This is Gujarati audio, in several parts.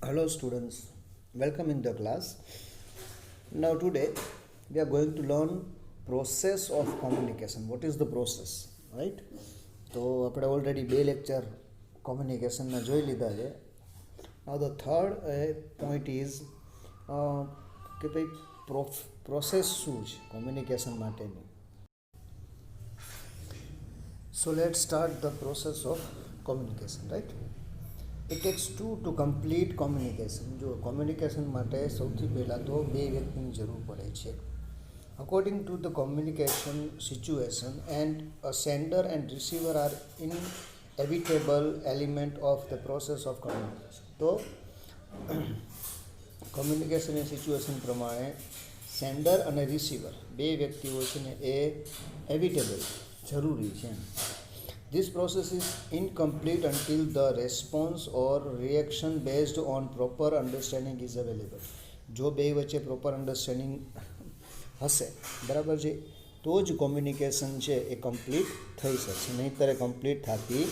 Hello students, welcome in the class. Now today we are going to learn process of communication. What is the process, right? તો આપણે ઓલરેડી બે લેક્ચર કોમ્યુનિકેશનના જોઈ લીધા છે. Now the third point is કે ભાઈ પ્રોસેસ શું છે કોમ્યુનિકેશન માટેની. So let's start the process of communication, right? It takes two to complete communication. જો કોમ્યુનિકેશન માટે સૌથી પહેલાં તો બે વ્યક્તિની જરૂર પડે છે. According to the communication situation, and a sender and receiver are inevitable element of the process of communication. તો કોમ્યુનિકેશનની સિચ્યુએશન પ્રમાણે સેન્ડર અને રિસીવર બે વ્યક્તિઓ છે ને એ એવિટેબલ જરૂરી છે. This process is incomplete until the response or reaction based on proper understanding is available. જો બે વચ્ચે પ્રોપર અન્ડરસ્ટેન્ડિંગ હશે, બરાબર છે, તો જ કોમ્યુનિકેશન છે એ કમ્પ્લીટ થઈ શકશે, નહીંતર એ કમ્પ્લીટ થતી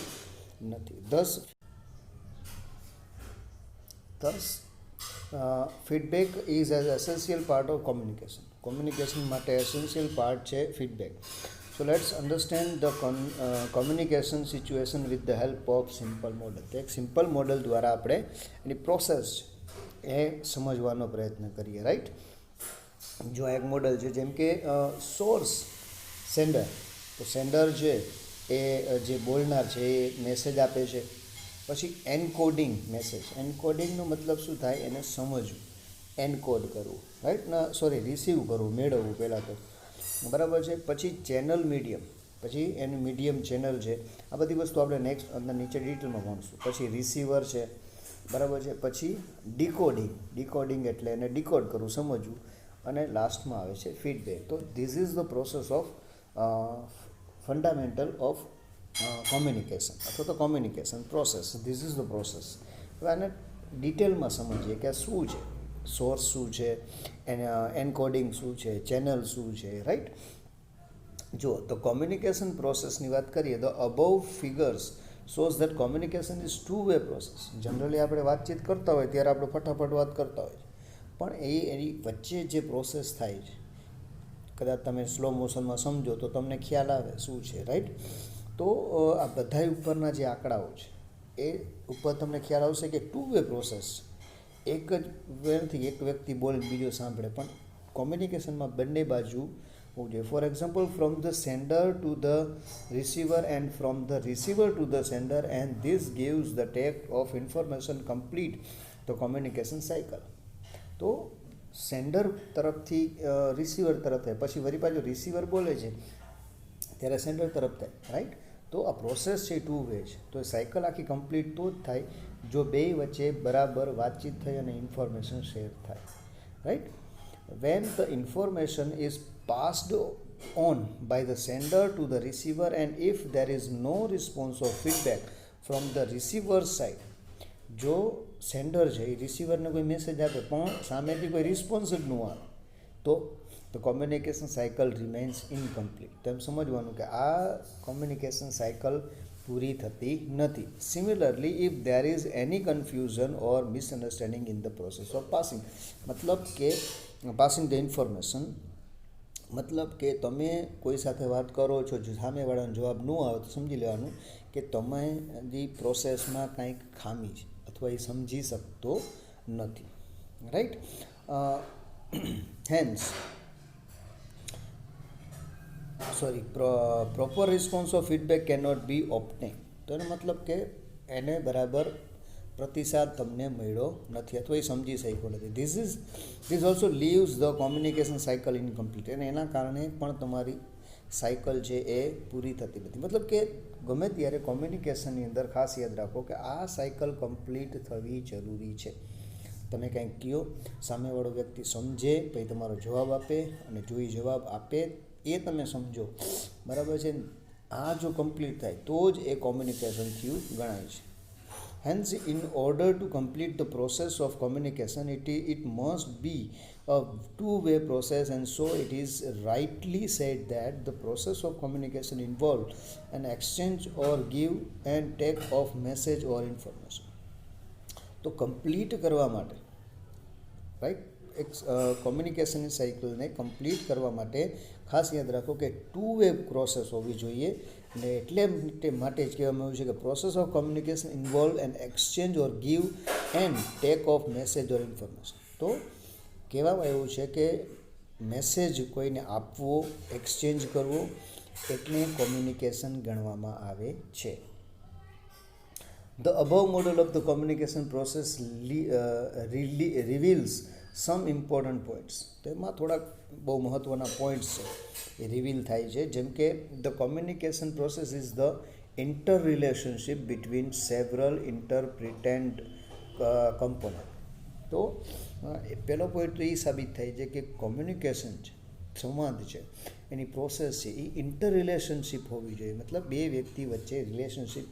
નથી. Thus, feedback is an essential part of communication. Communication માટે એસેન્શિયલ પાર્ટ છે feedback. So let's understand the communication situation with the help of simple model. એક સિમ્પલ મોડલ દ્વારા આપણે એની પ્રોસેસ એ સમજવાનો પ્રયત્ન કરીએ, રાઈટ? જો એક મોડલ છે, જેમ કે સોર્સ સેન્ડર. તો સેન્ડર છે એ જે બોલનાર છે એ મેસેજ આપે છે. પછી એનકોડિંગ મેસેજ. એનકોડિંગનો મતલબ શું થાય? એને સમજવું, એનકોડ કરવું, રાઈટ? રિસીવ કરવું, મેળવવું પહેલાં તો, બરાબર છે. પછી ચેનલ મીડિયમ, પછી એનું મીડિયમ ચેનલ છે. આ બધી વસ્તુ આપણે નેક્સ્ટ અંદર નીચે ડિટેલમાં ભણીશું. પછી રિસીવર છે, બરાબર છે. પછી ડીકોડિંગ એટલે એને ડીકોડ કરવું, સમજવું. અને લાસ્ટમાં આવે છે ફીડબેક. તો this is the process of fundamental of communication અથવા તો communication process. This is the process. હવે આને ડિટેલમાં સમજીએ કે આ શું છે, સોર્સ શું છે, એનકોડિંગ શું છે, ચેનલ શું છે, રાઈટ? જો તો કોમ્યુનિકેશન પ્રોસેસની વાત કરીએ તો above figures shows that communication is two way process. Generally આપણે વાતચીત કરતા હોય ત્યારે આપણે ફટાફટ વાત કરતા હોય, પણ એની વચ્ચે જે પ્રોસેસ થાય છે, કદાચ તમે સ્લો મોશનમાં સમજો તો તમને ખ્યાલ આવે શું છે, રાઈટ? તો આ બધા ઉપરના જે આંકડાઓ છે એ ઉપર તમને ખ્યાલ આવશે કે ટુ વે પ્રોસેસ. એક જ વેથી એક વ્યક્તિ બોલે, બીજો સાંભળે, પણ કોમ્યુનિકેશનમાં બંને બાજુ હોવું જોઈએ. For example, from the sender to the receiver and from the receiver to the sender, and this gives the take off information complete the communication cycle. તો સેન્ડર તરફથી રિસીવર તરફ થાય, પછી વળી પાછું રિસીવર બોલે છે ત્યારે સેન્ડર તરફ થાય, રાઈટ? તો આ પ્રોસેસ છે ટુ વે છે. તો એ સાયકલ આખી કમ્પ્લીટ તો જ થાય જો બે વચ્ચે બરાબર વાતચીત થઈ અને ઇન્ફોર્મેશન શેર થાય, right? When the information is passed on by the sender to the receiver and if there is no response of feedback from the receiver side. જો સેન્ડર છે એ રિસીવરને કોઈ મેસેજ આપે પણ સામેથી કોઈ રિસ્પોન્સ જ ન આવે તો the communication cycle remains incomplete. તેમ સમજવાનું કે આ કોમ્યુનિકેશન સાયકલ પૂરી થતી નથી. Similarly, if there is any confusion or misunderstanding in the process of passing, મતલબ કે પાસિંગ ધ ઇન્ફોર્મેશન, મતલબ કે તમે કોઈ સાથે વાત કરો છો, જો સામેવાળાનો જવાબ ન આવે તો સમજી લેવાનું કે તમારી પ્રોસેસમાં કંઈક ખામી છે અથવા એ સમજી શકતો નથી, right? Hence proper response of feedback can not be obtain. તો એનો મતલબ કે એને બરાબર પ્રતિસાદ તમને મળ્યો નથી અથવા એ સમજી શક્યો નથી. This also leaves the communication cycle incomplete. અને એના કારણે પણ તમારી સાયકલ છે એ પૂરી થતી નથી. મતલબ કે ગમે ત્યારે કોમ્યુનિકેશનની અંદર ખાસ યાદ રાખો કે આ સાયકલ કમ્પ્લીટ થવી જરૂરી છે. તમે કંઈક કહો, સામેવાળો વ્યક્તિ સમજે, પછી તમારો જવાબ આપે, અને જો એ જવાબ આપે એ તમે સમજો, બરાબર છે, આ જો કમ્પ્લીટ થાય તો જ એ કોમ્યુનિકેશન થયું ગણાય છે. Hence, in order to complete the process of communication, it must be a two-way process, and so it is rightly said that the process of communication involves an exchange or give and take of message or information. તો કમ્પ્લીટ કરવા માટે, રાઈટ, એક કોમ્યુનિકેશનની સાયકલને કમ્પ્લીટ કરવા માટે ખાસ યાદ રાખો કે 2-way પ્રોસેસ હોવી જોઈએ. અને એટલે માટે જ કહેવામાં આવ્યું છે કે process of communication involve an exchange or give and take of message or information. તો કહેવામાં એવું છે કે મેસેજ કોઈને આપવો, એક્સચેન્જ કરવો એટલે કોમ્યુનિકેશન ગણવામાં આવે છે. The above model of the communication process reveals some important points. તેમાં થોડાક બહુ મહત્ત્વના પોઈન્ટ્સ છે એ રિવીલ થાય છે. જેમ કે the communication process is the interrelationship between several interpretant component. તો એ પહેલો પોઈન્ટ તો એ સાબિત થાય છે કે કોમ્યુનિકેશન છે, સંવાદ છે, એની પ્રોસેસ છે એ ઇન્ટર રિલેશનશિપ હોવી જોઈએ. મતલબ બે વ્યક્તિ વચ્ચે રિલેશનશિપ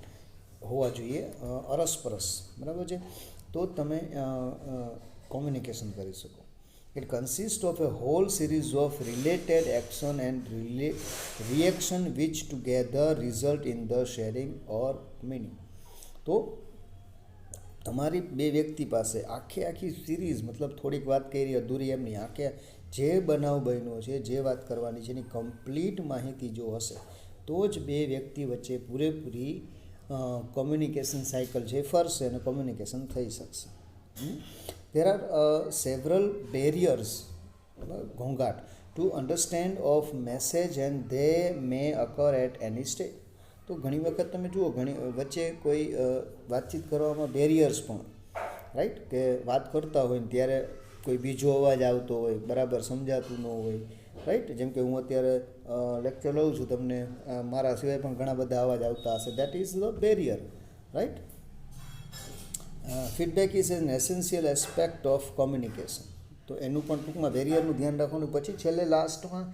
હોવા જોઈએ, અરસપરસ, બરાબર છે, તો તમે કોમ્યુનિકેશન કરી શકો. It consist of a whole series of related action and reaction which together result in the sharing or meaning. તો તમારી બે વ્યક્તિ પાસે આખી સિરીઝ, મતલબ થોડીક વાત કરી અધૂરી એમની, આખે જે બનાવ બન્યો છે, જે વાત કરવાની છે એની કમ્પ્લીટ માહિતી જો હશે તો જ બે વ્યક્તિ વચ્ચે પૂરેપૂરી કોમ્યુનિકેશન સાયકલ છે ફરશે અને કોમ્યુનિકેશન થઈ શકશે. There are several barriers, ઘોંઘાટ, to understand of message and they may occur at any stage. તો ઘણી વખત તમે જુઓ વચ્ચે કોઈ વાતચીત કરવામાં બેરિયર્સ પણ, રાઈટ, કે વાત કરતા હોય ને ત્યારે કોઈ બીજો અવાજ આવતો હોય, બરાબર સમજાતું ન હોય, રાઈટ. જેમ કે હું અત્યારે લેક્ચર લઉં છું, તમને મારા સિવાય પણ ઘણા બધા અવાજ આવતા હશે. That is the barrier, right. Feedback is an essential aspect of communication. તો એનું પણ ટૂંકમાં બેરિયરનું ધ્યાન રાખવાનું. પછી છેલ્લે લાસ્ટમાં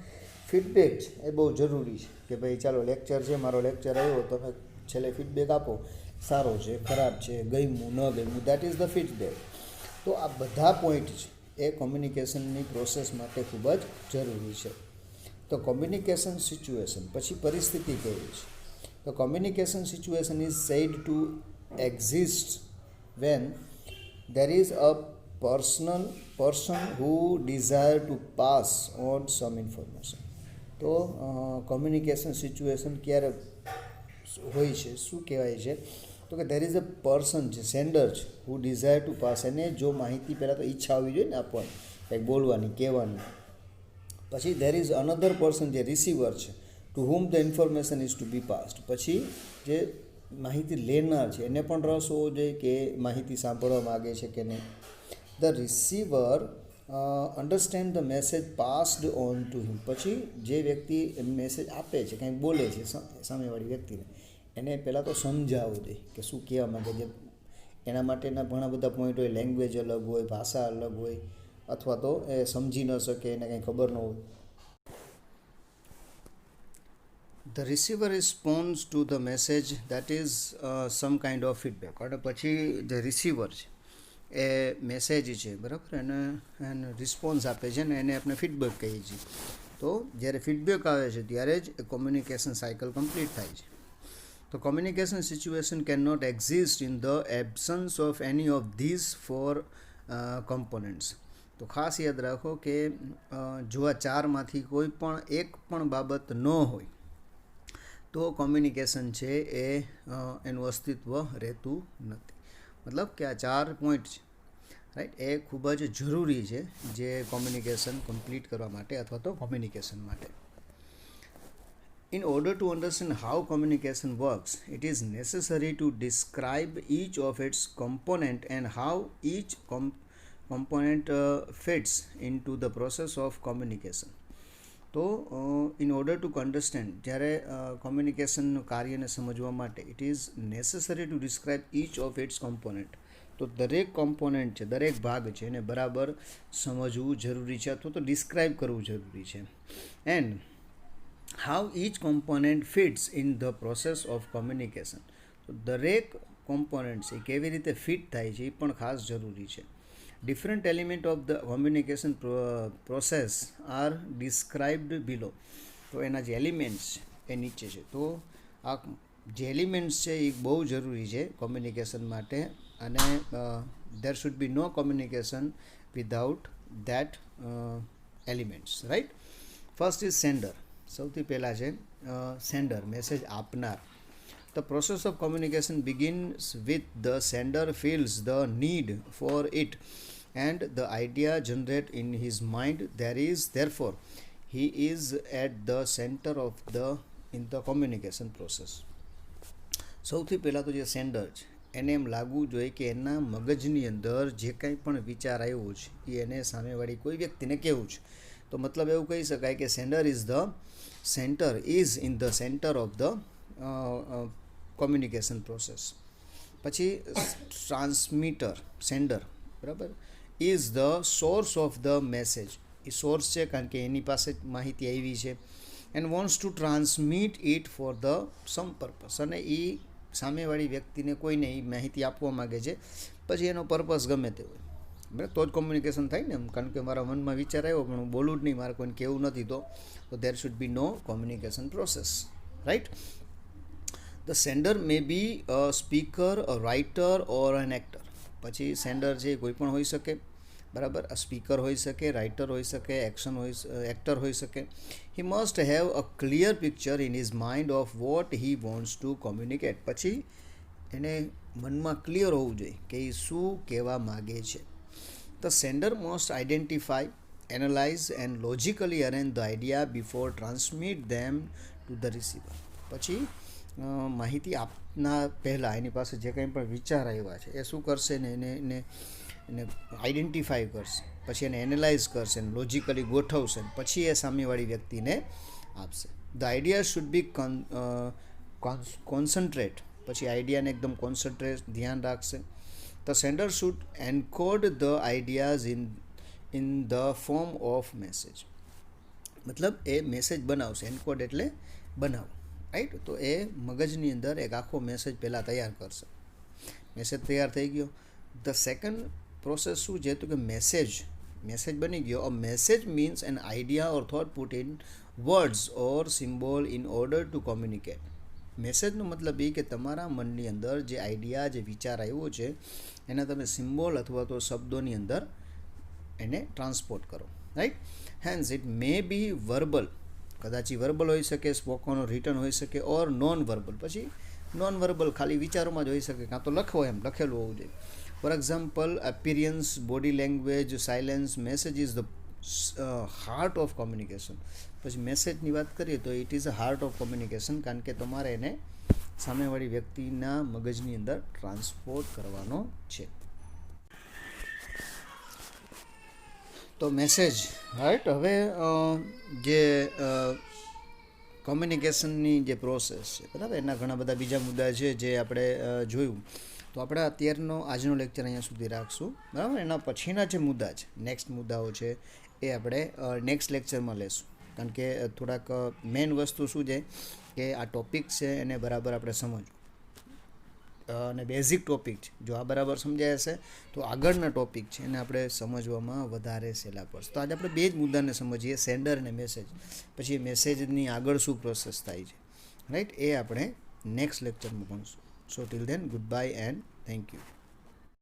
ફીડબેક છે એ બહુ જરૂરી છે કે ભાઈ ચાલો લેક્ચર છે, મારો લેક્ચર આવ્યો, તમે છેલ્લે ફીડબેક આપો, સારો છે, ખરાબ છે, ગમ્યું, ન ગમ્યું, દેટ ઇઝ ધ ફીડબેક. તો આ બધા પોઈન્ટ છે એ કોમ્યુનિકેશનની પ્રોસેસ માટે ખૂબ જ જરૂરી છે. તો કોમ્યુનિકેશન સિચ્યુએશન, પછી પરિસ્થિતિ કેવી છે? તો communication situation is said to exist when there is a person who desire to pass on some information. તો કોમ્યુનિકેશન સિચ્યુએશન ક્યારે હોય છે, શું કહેવાય છે? તો કે દેર ઇઝ અ પર્સન છે, સેન્ડર છે, હુ ડિઝાયર ટુ પાસ, એને જો માહિતી પહેલાં તો ઈચ્છા હોવી જોઈએ ને આપવાની, કંઈક બોલવાની, કહેવાની. પછી દેર ઇઝ અનધર પર્સન જે રિસીવર છે, to whom the information is to be passed. પછી જે માહિતી લેનાર છે એને પણ રસ હોવો જોઈએ કે માહિતી સાંભળવા માગે છે કે નહીં. The receiver understand the message passed on to him. પછી જે વ્યક્તિ મેસેજ આપે છે, કંઈક બોલે છે સામેવાળી વ્યક્તિને, એને પહેલાં તો સમજાવવું જોઈએ કે શું કહેવા માગે છે. એના માટેના ઘણા બધા પોઈન્ટ હોય, લેંગ્વેજ અલગ હોય, ભાષા અલગ હોય, અથવા તો એ સમજી ન શકે, એને કંઈ ખબર ન હોય. The receiver responds to the message, that is some kind of feedback. અને પછી જે રિસીવર છે એ મેસેજ છે, બરાબર, એને રિસ્પોન્સ આપે છે ને એને આપણે ફીડબેક કહીએ છીએ. તો જ્યારે ફીડબેક આવે છે ત્યારે જ કોમ્યુનિકેશન સાયકલ કમ્પ્લીટ થાય છે. તો communication situation can not exist in the absence of any of these four components. તો ખાસ યાદ રાખો કે જો આ ચારમાંથી કોઈ પણ એક પણ બાબત ન હોય તો કોમ્યુનિકેશન છે એ એનું અસ્તિત્વ રહેતું નથી. મતલબ કે આ 4 પોઈન્ટ છે, રાઈટ, એ ખૂબ જ જરૂરી છે જે કોમ્યુનિકેશન કમ્પ્લીટ કરવા માટે અથવા તો કોમ્યુનિકેશન માટે. In order to understand how communication works, it is necessary to describe each of its component and how each component fits into the process of communication. તો ઇન ઓર્ડર ટુ અન્ડરસ્ટેન્ડ, જ્યારે કોમ્યુનિકેશનનું કાર્યને સમજવા માટે, it is necessary two describe inch of its component. તો દરેક કોમ્પોનન્ટ છે, દરેક ભાગ છે એને બરાબર સમજવું જરૂરી છે અથવા તો ડિસ્ક્રાઇબ કરવું જરૂરી છે. And how each component fits in the process of communication. તો દરેક કોમ્પોનન્ટ છે કેવી રીતે ફિટ થાય છે એ પણ ખાસ જરૂરી છે. Different element of the communication process are described below. તો એના જે એલિમેન્ટ્સ છે એ નીચે છે. તો આ જે એલિમેન્ટ્સ છે એ બહુ જરૂરી છે કોમ્યુનિકેશન માટે. અને there should be no communication without that elements, right? First is sender. સૌથી પહેલા છે sender, મેસેજ આપનાર. The process of communication begins with the sender feels the need for it and the idea generate in his mind. There is therefore he is at the center of the in the communication process. સૌથી પહેલાં તો જે સેન્ડર છે એને એમ લાગવું જોઈએ કે એના મગજની અંદર જે કંઈ પણ વિચાર આવ્યો છે એ એને સામેવાળી કોઈ વ્યક્તિને કહેવું છે. તો મતલબ એવું કહી શકાય કે sender is in the centre of the communication process. પછી ટ્રાન્સમીટર, સેન્ડર, બરાબર, is the source of the message. એ સોર્સ છે કારણ કે એની પાસે માહિતી આવી છે and wants to transmit it for the some purpose. અને એ સામેવાળી વ્યક્તિને કોઈને એ માહિતી આપવા માગે છે, પછી એનો પર્પસ ગમે તે હોય, બરાબર, તો જ કોમ્યુનિકેશન થાય ને. એમ કારણ કે મારા મનમાં વિચાર આવ્યો પણ હું બોલું જ નહીં, મારે કોઈને કહેવું નથી, તો there should be no communication process, right? The sender may be a speaker, a writer or an actor. પછી સેન્ડર છે કોઈ પણ હોઈ શકે, બરાબર, આ સ્પીકર હોઈ શકે, રાઇટર હોઈ શકે, એક્ટર હોઈ શકે. He must have a clear picture in his mind of what he wants to communicate. પછી એને મનમાં ક્લિયર હોવું જોઈએ કે એ શું કહેવા માગે છે. The sender must identify, analyse and logically arrange the idea before transmit them to the receiver. પછી માહિતી આપના પહેલાં એની પાસે જે કંઈ પણ વિચાર આવ્યા છે એ શું કરશે ને એને આઈડેન્ટિફાઈ કરશે, પછી એને એનાલાઇઝ કરશે ને લોજિકલી ગોઠવશે, પછી એ સામેવાળી વ્યક્તિને આપશે. The idea should be concentrate. પછી આઈડિયાને એકદમ કોન્સન્ટ્રેટ, ધ્યાન રાખશે. The sender should encode the ideas in the form of message. મતલબ એ મેસેજ બનાવશે. એન્કોડ એટલે બનાવવું, રાઈટ? તો એ મગજની અંદર એક આખો મેસેજ પહેલાં તૈયાર કરશે. મેસેજ તૈયાર થઈ ગયો. ધ સેકન્ડ પ્રોસેસ શું છે તો કે મેસેજ બની ગયો. A message means an idea or thought put in words or symbol in order to communicate. મેસેજનો મતલબ એ કે તમારા મનની અંદર જે આઈડિયા, જે વિચાર આવ્યો છે એને તમે સિમ્બોલ અથવા તો શબ્દોની અંદર એને ટ્રાન્સપોર્ટ કરો, right? Hence it may be verbal, કદાચ વર્બલ હોઈ શકે, સ્પોકન ઓર રિટન હોઈ શકે, ઓર નોન વર્બલ. પછી નોન વર્બલ ખાલી વિચારોમાં જ હોઈ શકે, કાં તો લખેલું હોવું જોઈએ. For example, appearance, body language, silence. Message is the heart of communication. પછી મેસેજની વાત કરીએ તો it is a heart of communication, કારણ કે તમારે એને સામેવાળી વ્યક્તિના મગજની અંદર ટ્રાન્સપોર્ટ કરવાનો છે. તો મેસેજ, રાઈટ? હવે જે કોમ્યુનિકેશનની જે પ્રોસેસ છે, બરાબર, એના ઘણા બધા બીજા મુદ્દા છે જે આપણે જોયું. તો આપણે આજનો લેક્ચર અહીંયા સુધી રાખશું, બરાબર. એના પછીના જે મુદ્દા છે, નેક્સ્ટ મુદ્દાઓ છે, એ આપણે નેક્સ્ટ લેક્ચરમાં લેશું. કારણ કે થોડાક મેઇન વસ્તુ શું છે કે આ ટૉપિક છે એને બરાબર આપણે સમજવું, અને બેઝિક ટૉપિક છે. જો આ બરાબર સમજાય હશે તો આગળના ટૉપિક છે એને આપણે સમજવામાં વધારે સહેલા પડશે. તો આજે આપણે બે જ મુદ્દાને સમજીએ, સેન્ડર અને મેસેજ. પછી મેસેજની આગળ શું પ્રોસેસ થાય છે, રાઈટ? એ આપણે નેક્સ્ટ લેક્ચરમાં ભણીશું. So till then, goodbye and thank you.